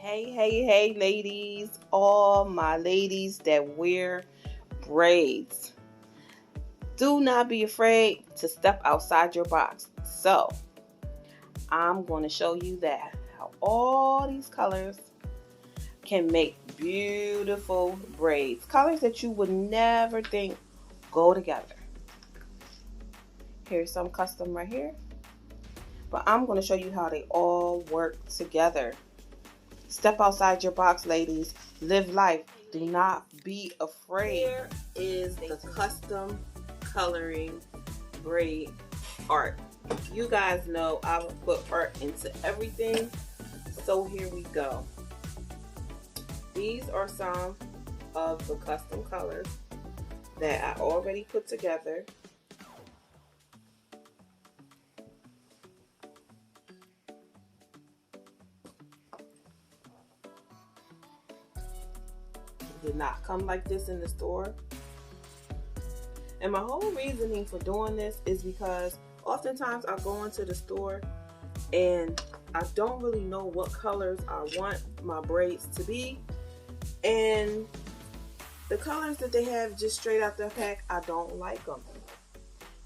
Hey, ladies, all my ladies that wear braids. Do not be afraid to step outside your box. So, I'm going to show you that how all these colors can make beautiful braids. Colors that you would never think go together. Here's some custom right here. But I'm going to show you how they all work together. Step outside your box, ladies. Live life. Do not be afraid. Here is the custom coloring braid art. You guys know I will put art into everything. So here we go. These are some of the custom colors that I already put together. Did not come like this in the store. And my whole reasoning for doing this is because oftentimes I go into the store and I don't really know what colors I want my braids to be. And the colors that they have just straight out the pack, I don't like them.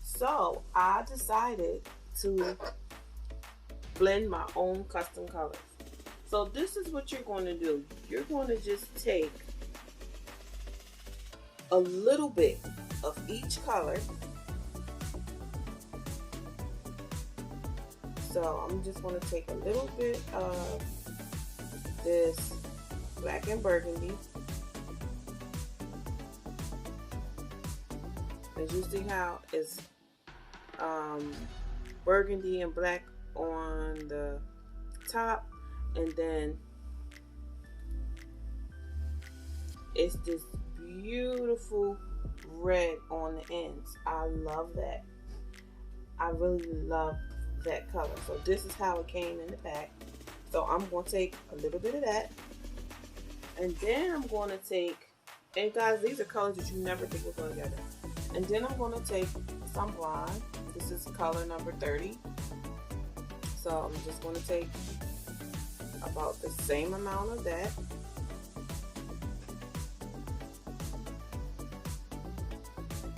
So I decided to blend my own custom colors. So this is what you're going to do. You're going to just take a little bit of each color. So I'm just going to take a little bit of this black and burgundy. As you see how it's burgundy and black on the top, and then it's this beautiful red on the ends. I love that. I really love that color. So this is how it came in the pack. So I'm going to take a little bit of that, and then I'm going to take, and guys, these are colors that you never think will go together. And then I'm going to take some blonde. This is color number 30. So I'm just going to take about the same amount of that.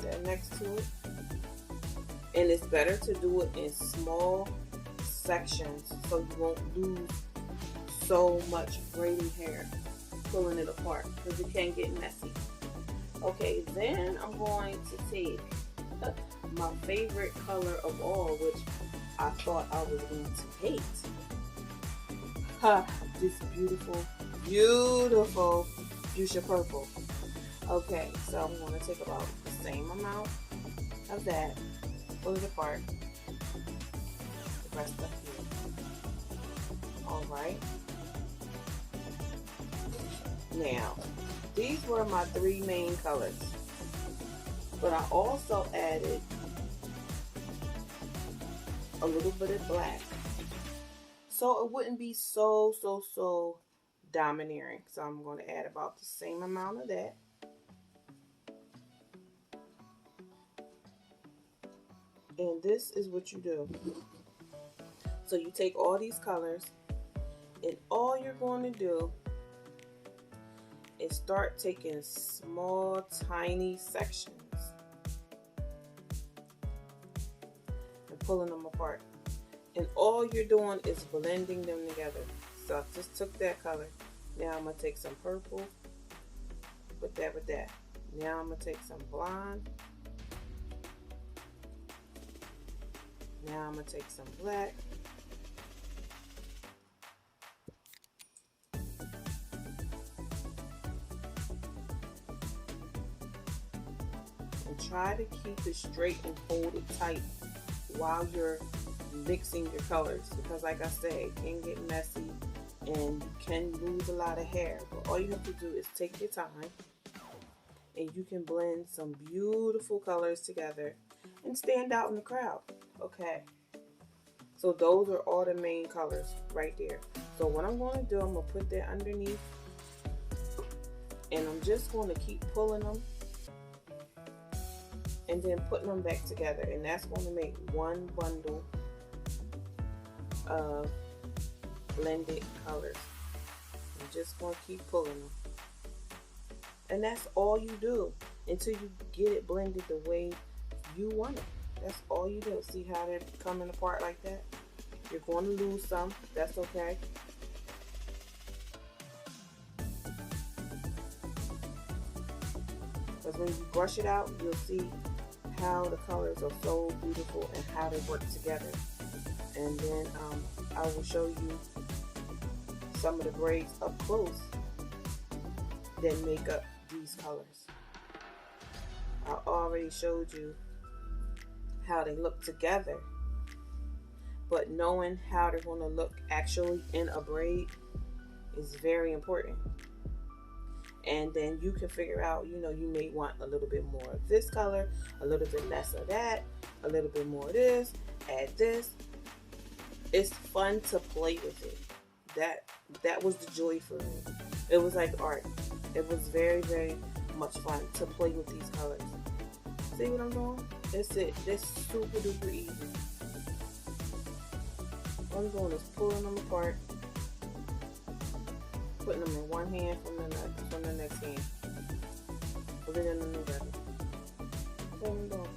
That next to it. And it's better to do it in small sections so you won't lose so much braiding hair pulling it apart, because it can get messy. Okay, then I'm going to take my favorite color of all, which I thought I was going to hate. This beautiful fuchsia purple. Okay, so I'm going to take about the same amount of that, pull it apart, the rest up here. Alright. Now, these were my three main colors, but I also added a little bit of black, so it wouldn't be so domineering. So I'm going to add about the same amount of that. And this is what you do. So you take all these colors, and all you're going to do is start taking small, tiny sections and pulling them apart. And all you're doing is blending them together. So I just took that color. Now I'm going to take some purple, put that with that. Now I'm going to take some blonde. Now I'm going to take some black. And try to keep it straight and hold it tight while you're mixing your colors, because like I said, it can get messy and you can lose a lot of hair. But all you have to do is take your time, and you can blend some beautiful colors together and stand out in the crowd. Okay, so those are all the main colors right there. So what I'm going to do, I'm going to put that underneath, and I'm just going to keep pulling them and then putting them back together, and that's going to make one bundle of blended colors. just going to keep pulling them. And that's all you do until you get it blended the way you want it. That's all you do. See how they're coming apart like that? You're going to lose some. That's okay. Because when you brush it out, you'll see how the colors are so beautiful and how they work together. And then I will show you some of the braids up close that make up these colors. I already showed you how they look together, but knowing how they're going to look actually in a braid is very important. And then you can figure out, you know, you may want a little bit more of this color, a little bit less of that, a little bit more of this, add this. It's fun to play with it. That was the joy for me. It was like art. It was very, very much fun to play with these colors. See what I'm doing? That's it. That's super duper easy. All I'm doing is pulling them apart, putting them in one hand from the next hand, putting them together. That's what I'm doing.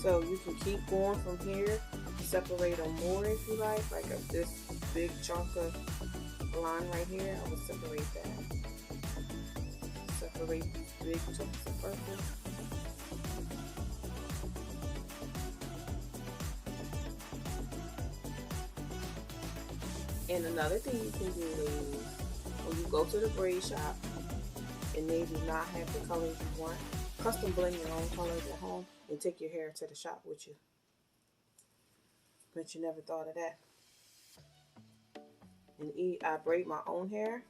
So you can keep going from here, separate them more if you like this big chunk of line right here. I will separate that. Separate these big chunks of purple. And another thing you can do is when you go to the braid shop and they do not have the colors you want, custom blend your own colors at home and take your hair to the shop with you. Bet you never thought of that. And I braid my own hair.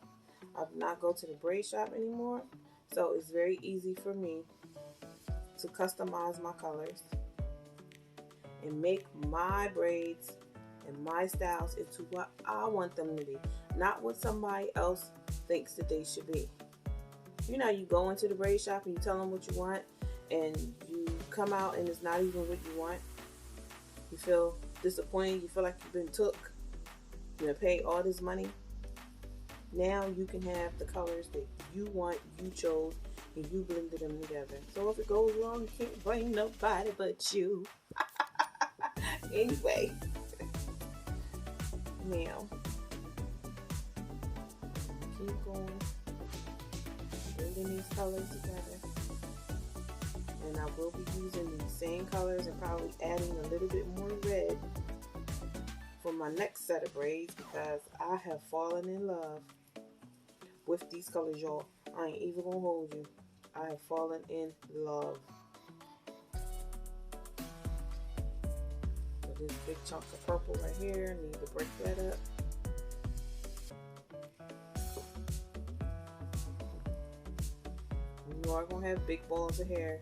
I do not go to the braid shop anymore. So it's very easy for me to customize my colors and make my braids and my styles into what I want them to be, not what somebody else thinks that they should be. You know, you go into the braid shop and you tell them what you want, and you come out and it's not even what you want. You feel disappointed. You feel like you've been took. You know, pay all this money. Now you can have the colors that you want, you chose, and you blended them together. So if it goes wrong, you can't blame nobody but you. Anyway, now keep going, blending these colors together. And I will be using these same colors and probably adding a little bit more red for my next set of braids because I have fallen in love with these colors, y'all. I ain't even gonna hold you. I have fallen in love. So this big chunk of purple right here, need to break that up. You are gonna have big balls of hair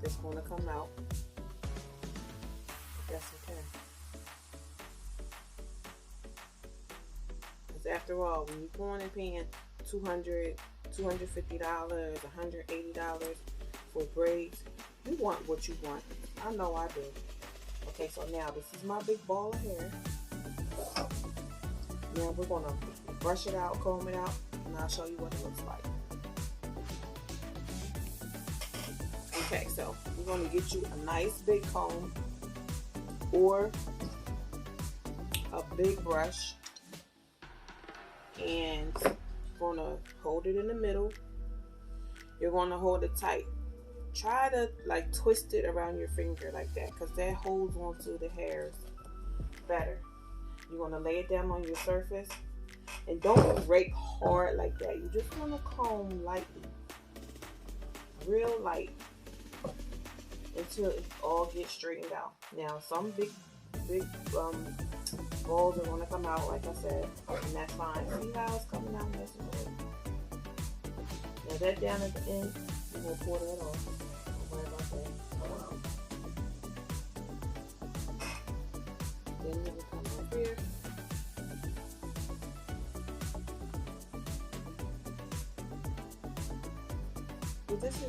that's gonna come out. That's okay. Because after all, when you're going and paying $200, $250, $180 for braids, you want what you want. I know I do. Okay, so now this is my big ball of hair. Now we're gonna brush it out, comb it out, and I'll show you what it looks like. Okay, so we're going to get you a nice big comb or a big brush, and you're going to hold it in the middle. You're going to hold it tight. Try to like twist it around your finger like that because that holds onto the hairs better. You're going to lay it down on your surface and don't rake hard like that. You just want to comb lightly, real light, until it all gets straightened out. Now some big balls are going to come out, like I said, and that's fine. See how it's coming out nice and good. Now that down at the end, you're going to pull that off. Don't worry about that. Then you will come up here So this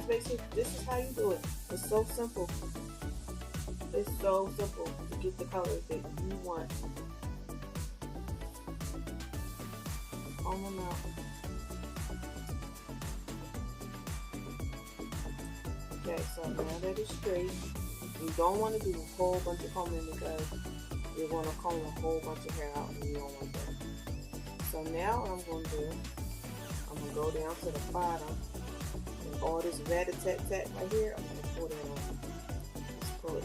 is how you do it. It's so simple. It's so simple to get the colors that you want. Comb them out. Okay, so now that it's straight, you don't want to do a whole bunch of combing because you're going to comb a whole bunch of hair out and you don't want that. So now what I'm going to do, I'm going to go down to the bottom and all this rat-a-tat-tat right here, I'm going to pull it on. Just pull it.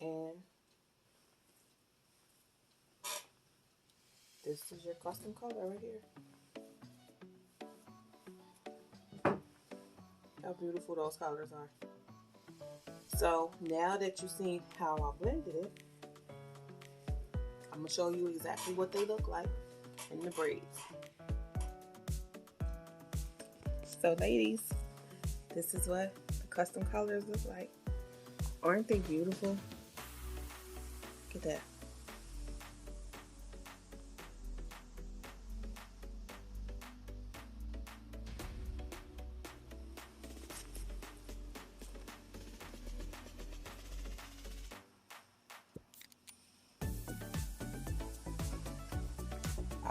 And this is your custom color right here. How beautiful those colors are. So now that you've seen how I blended it, I'm going to show you exactly what they look like in the braids. So ladies, this is what the custom colors look like. Aren't they beautiful? Look at that.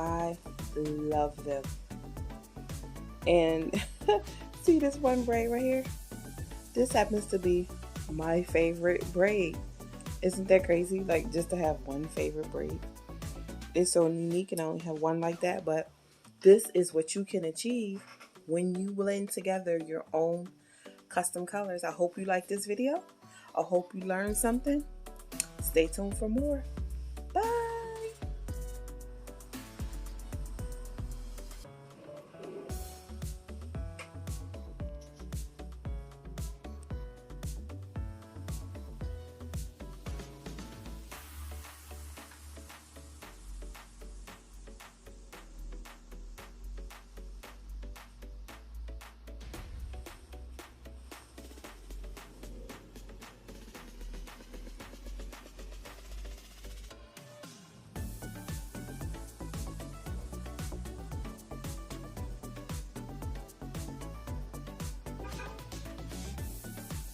I love them. And see this one braid right here? This happens to be my favorite braid. Isn't that crazy? Like, just to have one favorite braid. It's so unique and I only have one like that, but this is what you can achieve when you blend together your own custom colors. I hope you like this video. I hope you learned something. Stay tuned for more. Bye.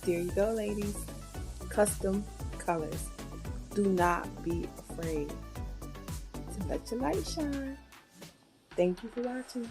There you go, ladies. Custom colors. Do not be afraid to let your light shine. Thank you for watching.